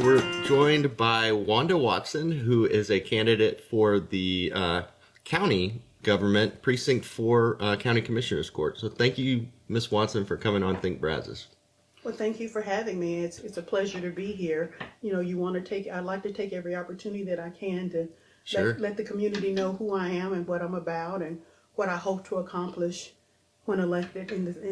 we're joined by Wanda Watson, who is a candidate for the county government Precinct 4 County Commissioner's Court. So thank you, Ms. Watson, for coming on Think Brazos. Well, thank you for having me. It's a pleasure to be here. You know, I'd like to take every opportunity that I can to let the community know who I am and what I'm about and what I hope to accomplish when elected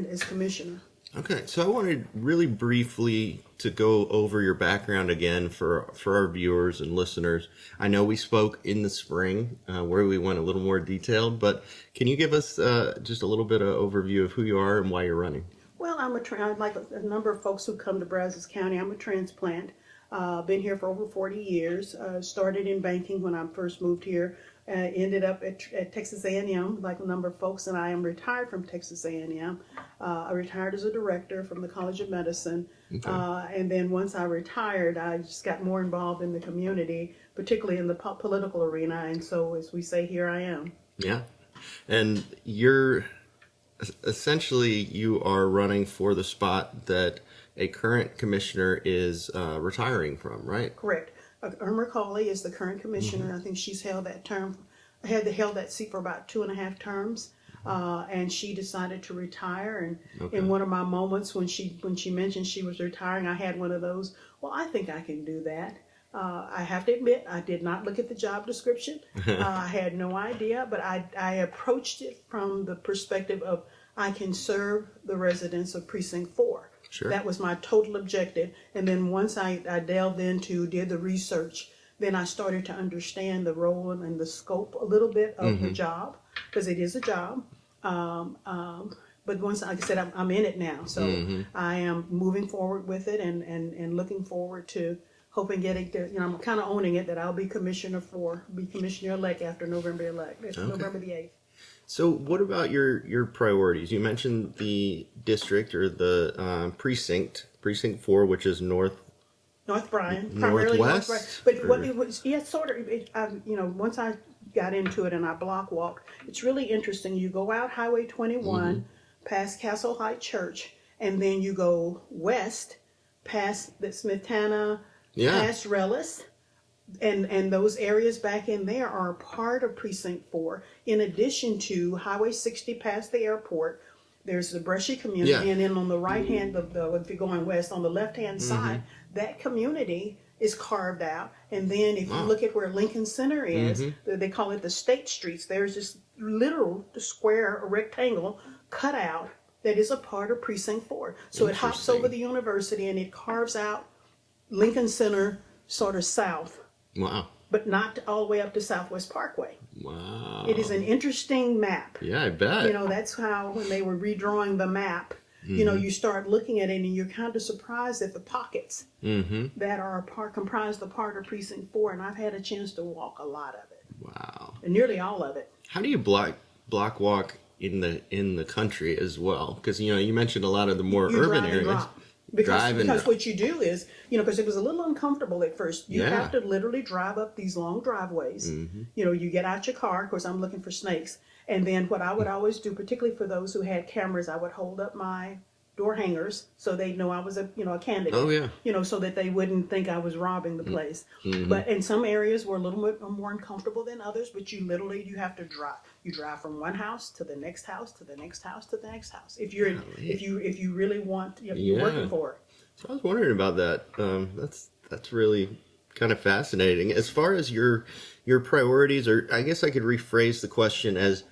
as commissioner. Okay, so I wanted really briefly to go over your background again for our viewers and listeners. I know we spoke in the spring where we went a little more detailed, but can you give us just a little bit of overview of who you are and why you're running? Well, like a number of folks who come to Brazos County, I'm a transplant. Been here for over 40 years. Started in banking when I first moved here. Ended up at Texas A&M, like a number of folks, and I am retired from Texas A&M. I retired as a director from the College of Medicine. Okay. And then once I retired, I just got more involved in the community, particularly in the political arena. And so, as we say, here I am. Yeah. And you are running for the spot that a current commissioner is retiring from, right? Correct. Irma Cawley is the current commissioner. Mm-hmm. I think she's held that seat for about 2.5 terms, and she decided to retire. And in one of my moments when she mentioned she was retiring, I had one of those. Well, I think I can do that. I have to admit, I did not look at the job description. I had no idea, but I approached it from the perspective of I can serve the residents of Precinct 4. Sure. That was my total objective. And then once I delved into, did the research, then I started to understand the role and the scope a little bit of the job, because it is a job. But once, like I said, I'm in it now. So I am moving forward with it and looking forward to hoping getting to, I'm kind of owning it that I'll be commissioner-elect after November the 8th. So what about your priorities? You mentioned the district or the precinct 4, which is North Bryan, primarily Northwest. North Bryan. But what it was, sort of. Once I got into it and I block walked, it's really interesting. You go out Highway 21, past Castle Heights Church, and then you go west past the Smetana, past Rellis. And those areas back in there are a part of Precinct 4. In addition to Highway 60 past the airport, there's the Brushy community, and then on the right hand of if you're going west, on the left hand side, that community is carved out. And then if you look at where Lincoln Center is, they call it the State Streets. There's this literal square, a rectangle cut out that is a part of Precinct 4. So it hops over the university and it carves out Lincoln Center sort of south. Wow. But not all the way up to Southwest Parkway. Wow. It is an interesting map. Yeah, I bet. That's how when they were redrawing the map, you start looking at it and you're kind of surprised at the pockets that are comprised the part of Precinct 4. And I've had a chance to walk a lot of it. Wow. And nearly all of it. How do you block walk in the country as well? Because, you mentioned a lot of the more urban areas. Because what you do is, because it was a little uncomfortable at first. You have to literally drive up these long driveways. You get out your car. Of course, I'm looking for snakes. And then what I would always do, particularly for those who had cameras, I would hold up my door hangers so they'd know I was a candidate. Oh, yeah. So that they wouldn't think I was robbing the place. But in some areas were a little bit more uncomfortable than others, but you have to drive. You drive from one house to the next house to the next house to the next house. If you really want, you're working for it. So I was wondering about that. That's really kind of fascinating. As far as your priorities, or I guess I could rephrase the question as,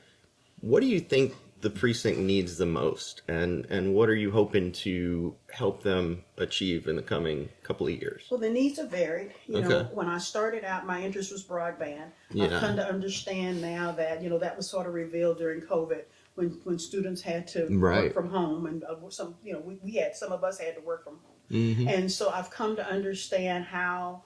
what do you think the precinct needs the most, and what are you hoping to help them achieve in the coming couple of years? Well, the needs are varied. When I started out, my interest was broadband. I've come to understand now that that was sort of revealed during COVID when students had to work from home, and some of us had to work from home, and so I've come to understand how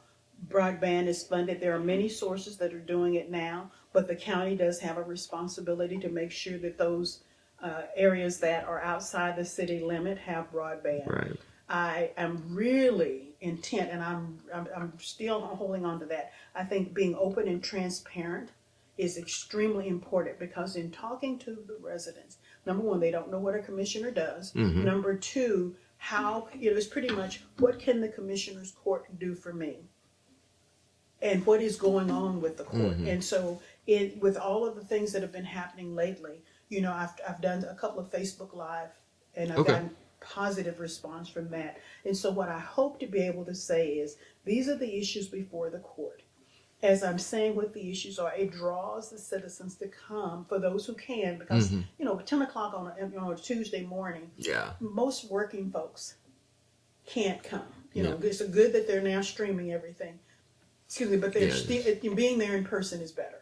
broadband is funded. There are many sources that are doing it now, but the county does have a responsibility to make sure that those areas that are outside the city limit have broadband. Right. I am really intent, and I'm still holding on to that. I think being open and transparent is extremely important, because in talking to the residents, number one, they don't know what a commissioner does. Number two, how, it's pretty much what can the commissioner's court do for me? And what is going on with the court? And so with all of the things that have been happening lately, I've done a couple of Facebook Live, and I've gotten positive response from that. And so what I hope to be able to say is, these are the issues before the court. As I'm saying what the issues are, it draws the citizens to come, for those who can, because 10 o'clock on a Tuesday morning, most working folks can't come. It's good that they're now streaming everything. Excuse me, but they're still, being there in person is better.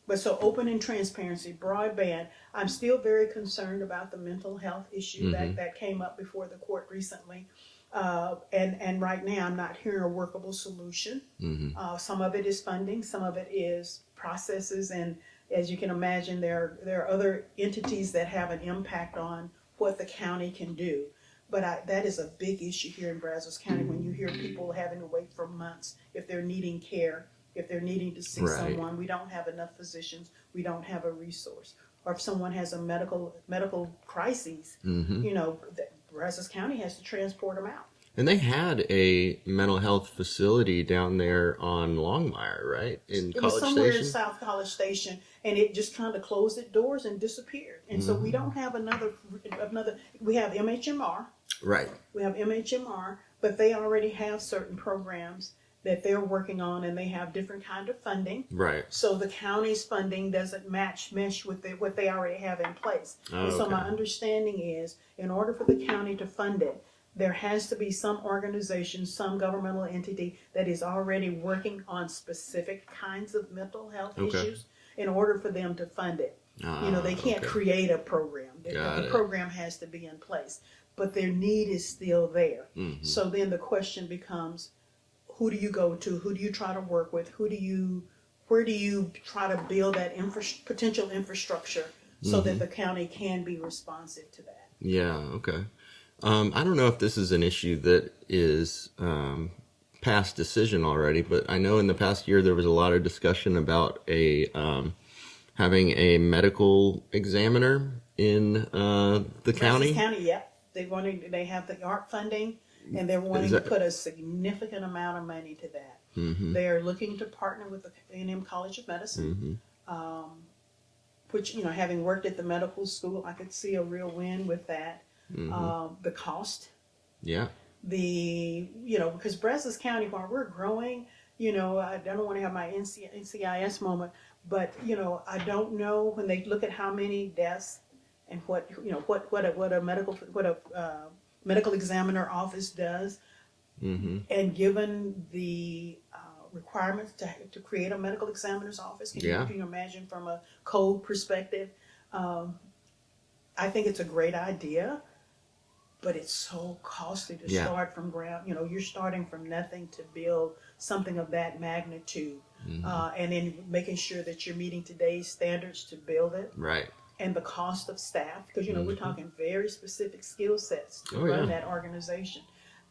But so open and transparency, broadband. I'm still very concerned about the mental health issue that came up before the court recently. And right now I'm not hearing a workable solution. Some of it is funding, some of it is processes, and as you can imagine, there are other entities that have an impact on what the county can do. But that is a big issue here in Brazos County, when you hear people having to wait for months if they're needing care, if they're needing to see someone. We don't have enough physicians, we don't have a resource. Or if someone has a medical crisis, Brazos County has to transport them out. And they had a mental health facility down there on Longmire, right? It was somewhere in South College Station, and it just kind of closed its doors and disappeared. And so we don't have another. We have MHMR. Right. We have MHMR, but they already have certain programs that they're working on, and they have different kind of funding. Right. So the county's funding doesn't mesh with what they already have in place. And so my understanding is, in order for the county to fund it, there has to be some organization, some governmental entity that is already working on specific kinds of mental health issues in order for them to fund it. They can't create a program. The program has to be in place, but their need is still there. So then the question becomes, who do you go to? Who do you try to work with? Where do you try to build that potential infrastructure so that the county can be responsive to that? Yeah, okay. I don't know if this is an issue that is past decision already, but I know in the past year there was a lot of discussion about having a medical examiner in the county. County, yeah. They have the ARP funding, and they're wanting to put a significant amount of money to that. They are looking to partner with the A&M College of Medicine, which, having worked at the medical school, I could see a real win with that. The cost. Yeah. Because Brazos County, while we're growing, I don't want to have my NCIS moment, but, I don't know, when they look at how many deaths and what a medical examiner office does, and given the requirements to create a medical examiner's office, can you imagine from a code perspective? I think it's a great idea, but it's so costly to start from ground. You're starting from nothing to build something of that magnitude, and then making sure that you're meeting today's standards to build it. Right. And the cost of staff, because we're talking very specific skill sets to run that organization.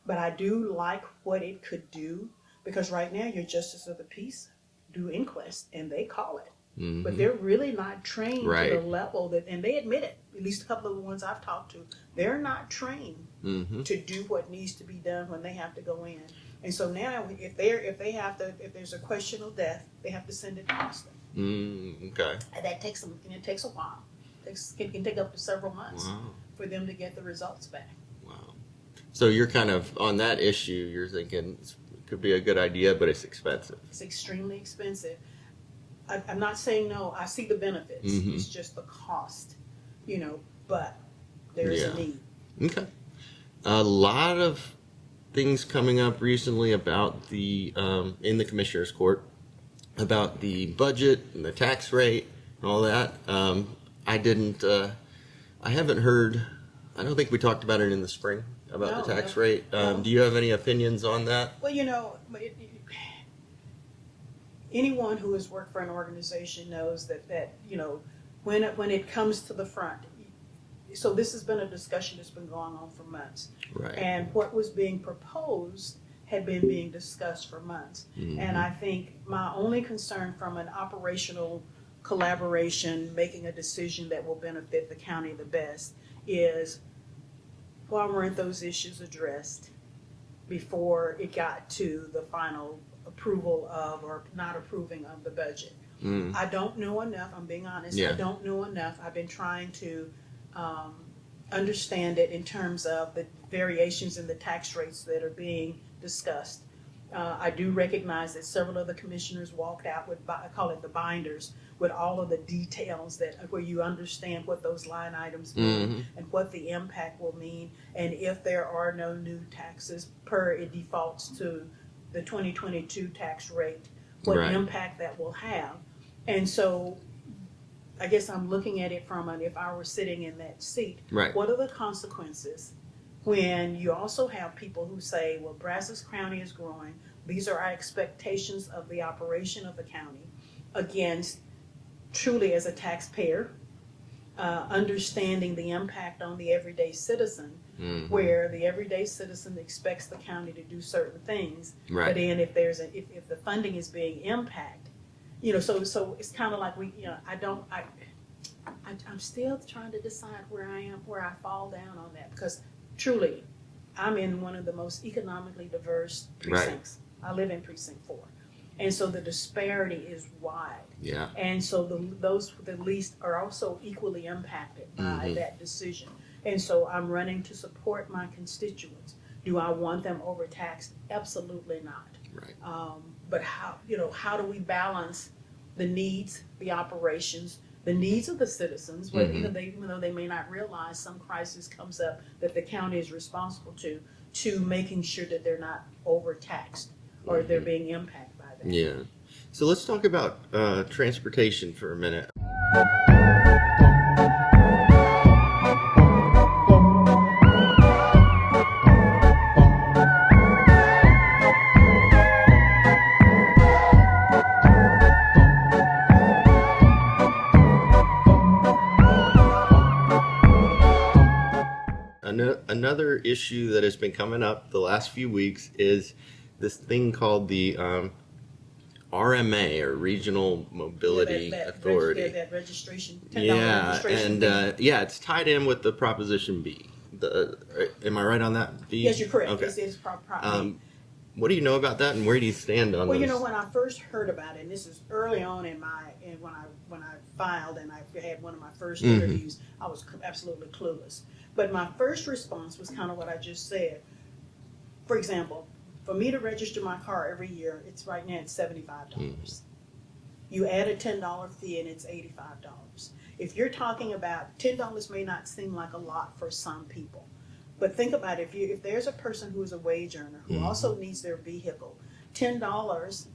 But I do like what it could do, because right now your justice of the peace do inquest, and they call it. But they're really not trained to the level that, and they admit it, at least a couple of the ones I've talked to, they're not trained to do what needs to be done when they have to go in. And so now, if there's a question of death, they have to send it to Austin. And that takes them, and it takes a while. It can take up to several months for them to get the results back. Wow. So you're kind of, on that issue, you're thinking it could be a good idea, but it's expensive. It's extremely expensive. I'm not saying no. I see the benefits. It's just the cost, but there is a need. Okay. A lot of things coming up recently about the, in the Commissioner's Court, about the budget and the tax rate and all that. I haven't heard, I don't think we talked about it in the spring, about the tax rate. Do you have any opinions on that? Well, anyone who has worked for an organization knows that when it comes to the front, so this has been a discussion that's been going on for months. Right. And what was being proposed had been being discussed for months. And I think my only concern from an operational collaboration, making a decision that will benefit the county the best, is why weren't those issues addressed before it got to the final approval of or not approving of the budget? I don't know enough. I'm being honest. Yeah. I don't know enough. I've been trying to understand it in terms of the variations in the tax rates that are being discussed. I do recognize that several of the commissioners walked out with, I call it the binders, with all of the details that where you understand what those line items mean and what the impact will mean, and if there are no new taxes it defaults to the 2022 tax rate, what Right. impact that will have. And so I guess I'm looking at it from if I were sitting in that seat, Right. what are the consequences when you also have people who say, well, Brazos County is growing, these are our expectations of the operation of the county, against truly as a taxpayer, understanding the impact on the everyday citizen, where the everyday citizen expects the county to do certain things, Right. but then if the funding is being impacted, so it's kind of like I'm still trying to decide where I fall down on that, because truly, I'm in one of the most economically diverse precincts. Right. I live in precinct 4. And so the disparity is wide. Yeah. And so those with the least are also equally impacted by that decision. And so I'm running to support my constituents. Do I want them overtaxed? Absolutely not. Right. But how do we balance the needs, the operations, the needs of the citizens, where even though they may not realize some crisis comes up that the county is responsible to making sure that they're not overtaxed or they're being impacted by that. Yeah. So let's talk about transportation for a minute. Another issue that has been coming up the last few weeks is this thing called the RMA, or Regional Mobility Authority. That registration, $10 Yeah, registration and fee. it's tied in with the Proposition B. Am I right on that? B? Yes, you're correct. Okay. It's property. What do you know about that, and where do you stand on Well, this? when I first heard about it, and this is early on when I filed and I had one of my first interviews, I was absolutely clueless. But my first response was kind of what I just said. For example, for me to register my car every year, it's right now it's $75. You add a $10 fee and it's $85. If you're talking about $10, may not seem like a lot for some people, but think about it. If there's a person who is a wage earner who also needs their vehicle, $10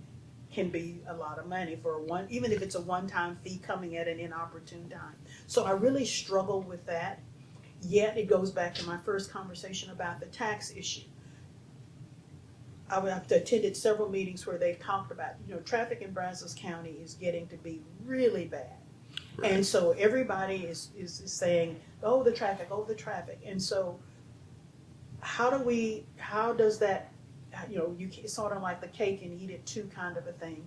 can be a lot of money for even if it's a one-time fee coming at an inopportune time. So I really struggle with that. Yet it goes back to my first conversation about the tax issue. I've attended several meetings where they've talked about, traffic in Brazos County is getting to be really bad. Right. And so everybody is saying, oh, the traffic. And so how does that, you sort of like the cake and eat it too kind of a thing.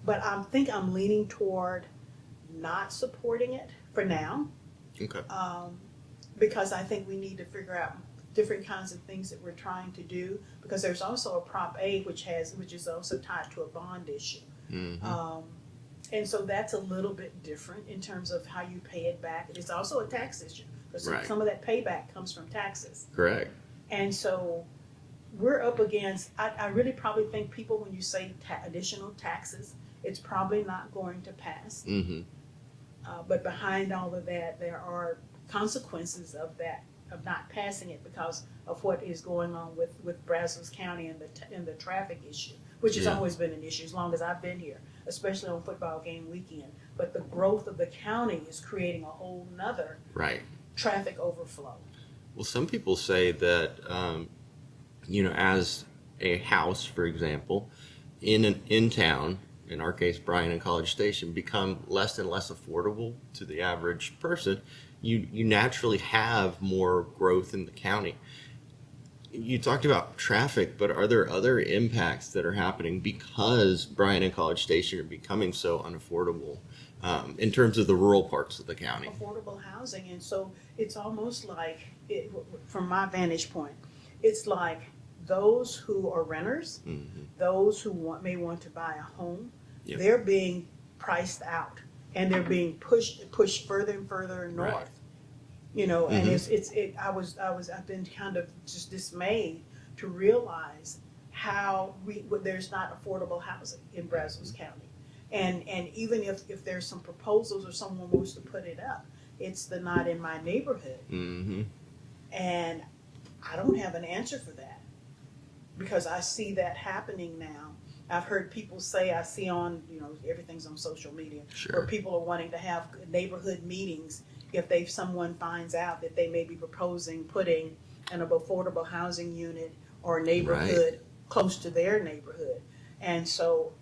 But I think I'm leaning toward not supporting it for now. Okay. Because I think we need to figure out different kinds of things that we're trying to do, because there's also a Prop A which is also tied to a bond issue. And so that's a little bit different in terms of how you pay it back. It's also a tax issue, because some of that payback comes from taxes. Correct. And so we're up against, I really probably think people, when you say additional taxes, it's probably not going to pass. But behind all of that, there are consequences of not passing it because of what is going on with Brazos County and the traffic issue, which has always been an issue as long as I've been here, especially on football game weekend. But the growth of the county is creating a whole nother traffic overflow. Well, some people say that, as a house, for example, in town, in our case, Bryan and College Station, become less and less affordable to the average person, you naturally have more growth in the county. You talked about traffic, but are there other impacts that are happening because Bryan and College Station are becoming so unaffordable? in terms of the rural parts of the county. Affordable housing, and so it's almost like, from my vantage point, it's like those who are renters, those who may want to buy a home, Yep. they're being priced out, and they're being pushed further and further north. Right. And I've been kind of just dismayed to realize how there's not affordable housing in Brazos County. And even if there's some proposals or someone wants to put it up, it's not in my neighborhood. And I don't have an answer for that, because I see that happening now. I've heard people say, I see on, everything's on social media, where people are wanting to have neighborhood meetings if someone finds out that they may be proposing putting an affordable housing unit or neighborhood close to their neighborhood. And so,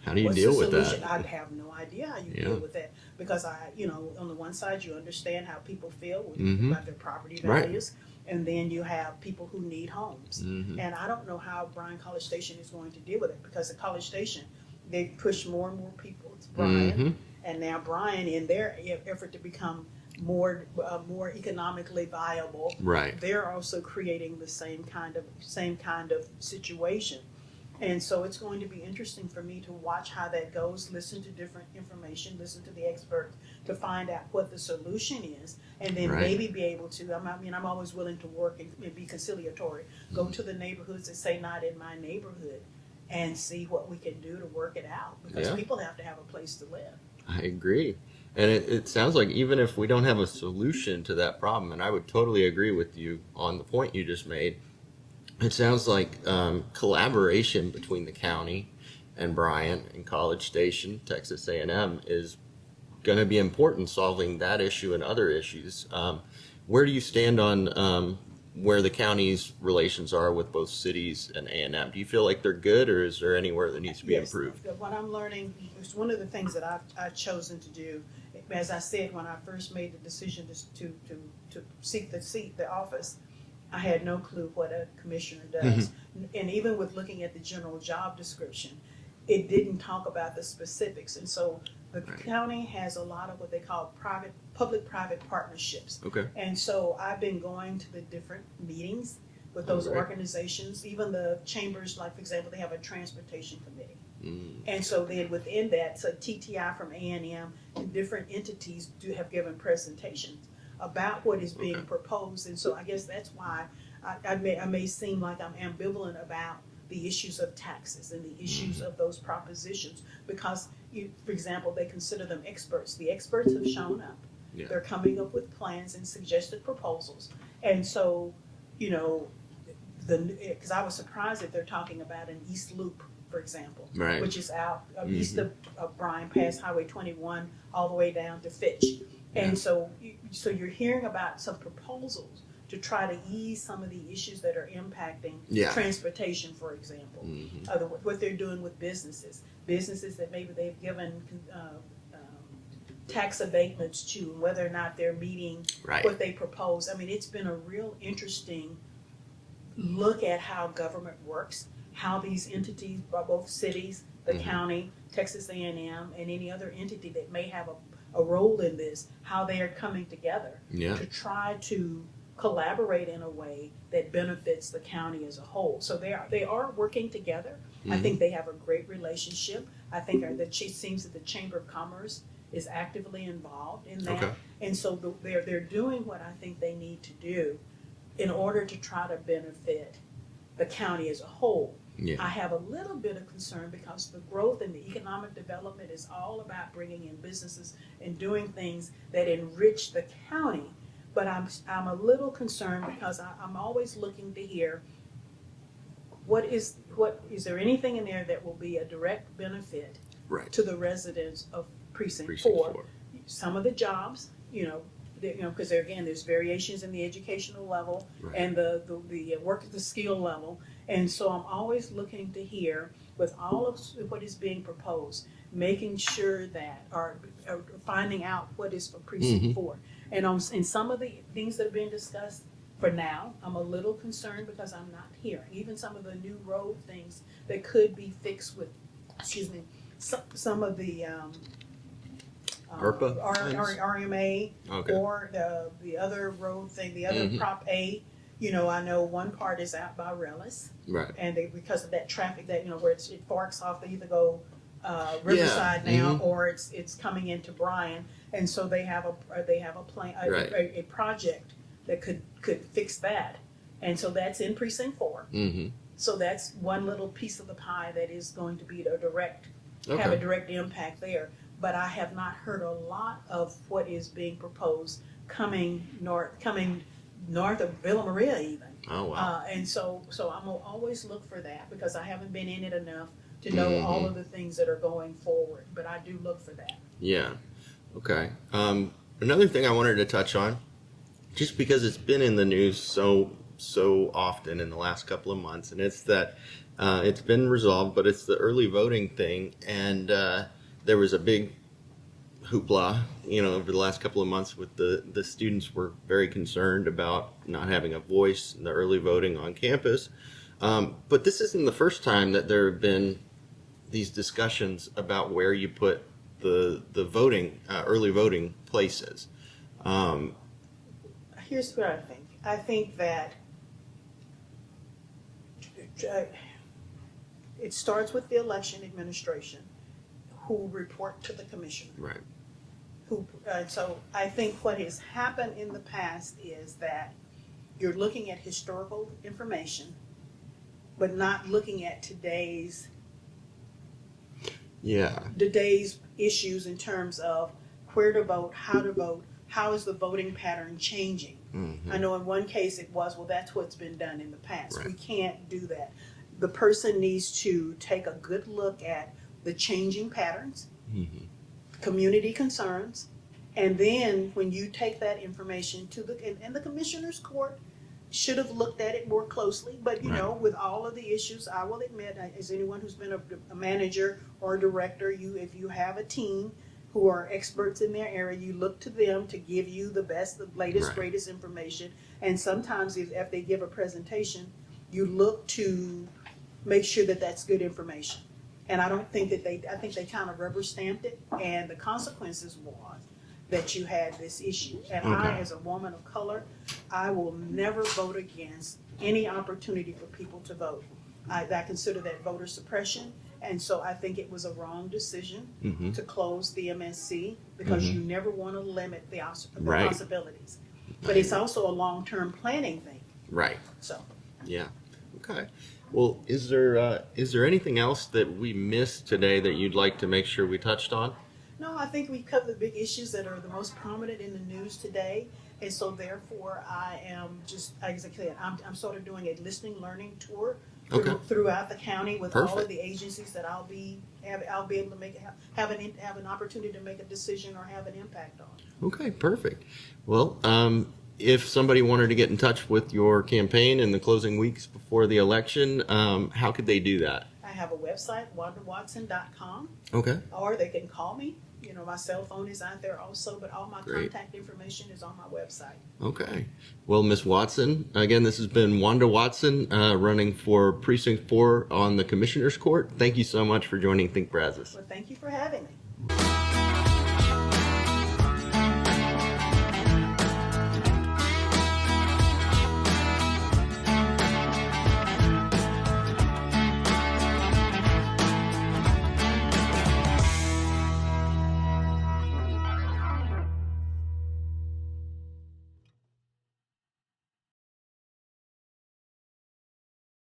how do you what's deal the with solution? that? I have no idea how you deal with that, because on the one side you understand how people feel about their property values, and then you have people who need homes. And I don't know how Bryan College Station is going to deal with it, because the College Station, they push more and more people to Bryan, and now Bryan, in their effort to become more economically viable, they're also creating the same kind of situation. And so it's going to be interesting for me to watch how that goes, listen to different information, listen to the experts to find out what the solution is, and then maybe be able to, I'm always willing to work and be conciliatory, go to the neighborhoods and say, not in my neighborhood, and see what we can do to work it out, because people have to have a place to live. I agree. And it sounds like even if we don't have a solution to that problem, and I would totally agree with you on the point you just made, it sounds like collaboration between the county and Bryan and College Station, Texas A&M, is going to be important solving that issue and other issues. Where do you stand on where the county's relations are with both cities and A&M? Do you feel like they're good, or is there anywhere that needs to be improved? What I'm learning is one of the things that I've chosen to do. As I said, when I first made the decision to seek the office, I had no clue what a commissioner does. And even with looking at the general job description, it didn't talk about the specifics. And so the county has a lot of what they call public-private partnerships. And so I've been going to the different meetings with those organizations, even the chambers, like, for example, they have a transportation committee. And so then within that, so TTI from A&M and different entities have given presentations about what is being proposed. And so I guess that's why I may seem like I'm ambivalent about the issues of taxes and the issues of those propositions, because, for example, they consider them experts. The experts have shown up. They're coming up with plans and suggested proposals. And so, because I was surprised that they're talking about an East Loop, for example, which is out east of Bryan, past Highway 21, all the way down to Fitch. And so you're hearing about some proposals to try to ease some of the issues that are impacting transportation, for example. What they're doing with businesses that maybe they've given tax abatements to, whether or not they're meeting what they propose. I mean, it's been a real interesting look at how government works, how these entities, both cities, the county, Texas A&M, and any other entity that may have a role in this, how they are coming together to try to collaborate in a way that benefits the county as a whole. So they are working together. I think they have a great relationship. I think it seems that the Chamber of Commerce is actively involved in that. And so they're doing what I think they need to do in order to try to benefit the county as a whole. I have a little bit of concern because the growth and the economic development is all about bringing in businesses and doing things that enrich the county. But I'm a little concerned because I'm always looking to hear what is there anything in there that will be a direct benefit to the residents of Precinct 4. Some of the jobs, because there's variations in the educational level and the work at the skill level. And so I'm always looking to hear, with all of what is being proposed, making sure that, or finding out what is for Precinct 4. And in some of the things that are being discussed, for now, I'm a little concerned because I'm not hearing. Even some of the new road things that could be fixed with, some of the ARPA RMA, Okay. or the other road thing, the other Prop A. I know one part is out by Rellis, Right. and because of that traffic that where it forks off, they either go Riverside now, or it's coming into Bryan, and so they have a plan, a project that could fix that, and so that's in Precinct 4. Mm-hmm. So that's one little piece of the pie that is going to be have a direct impact there. But I have not heard a lot of what is being proposed coming north of Villa Maria even. Oh wow. And so I'm gonna always look for that, because I haven't been in it enough to know all of the things that are going forward. But I do look for that. Yeah. Okay. Another thing I wanted to touch on, just because it's been in the news so often in the last couple of months, and it's that it's been resolved, but it's the early voting thing, and there was a big hoopla, over the last couple of months with the students were very concerned about not having a voice in the early voting on campus. But this isn't the first time that there have been these discussions about where you put the voting, early voting places. Here's what I think. I think that it starts with the election administration, who report to the commissioner. Right. So I think what has happened in the past is that you're looking at historical information, but not looking at today's issues in terms of where to vote, how is the voting pattern changing. Mm-hmm. I know in one case it was, that's what's been done in the past. Right. We can't do that. The person needs to take a good look at the changing patterns, community concerns, and then when you take that information to the commissioner's court should have looked at it more closely. But with all of the issues, I will admit, as anyone who's been a manager or a director, if you have a team who are experts in their area, you look to them to give you the best, the latest, greatest information. And sometimes if they give a presentation, you look to make sure that that's good information. And I don't think that I think they kind of rubber stamped it, and the consequences was that you had this issue. And I, as a woman of color, I will never vote against any opportunity for people to vote. I consider that voter suppression, and so I think it was a wrong decision to close the MSC, because you never want to limit the possibilities. But it's also a long-term planning thing. Right. So. Yeah. Okay. Well, is there anything else that we missed today that you'd like to make sure we touched on? No, I think we covered the big issues that are the most prominent in the news today, and so therefore I am just, as I said, I'm sort of doing a listening, learning tour throughout the county with all of the agencies that I'll be able to have an opportunity to make a decision or have an impact on. Okay, perfect. Well, if somebody wanted to get in touch with your campaign in the closing weeks before the election, how could they do that? I have a website, WandaWatson.com. Okay. Or they can call me. My cell phone is out there also, but all my contact information is on my website. Okay. Well, Ms. Watson, again, this has been Wanda Watson running for Precinct 4 on the Commissioner's Court. Thank you so much for joining Think Brazos. Well, thank you for having me.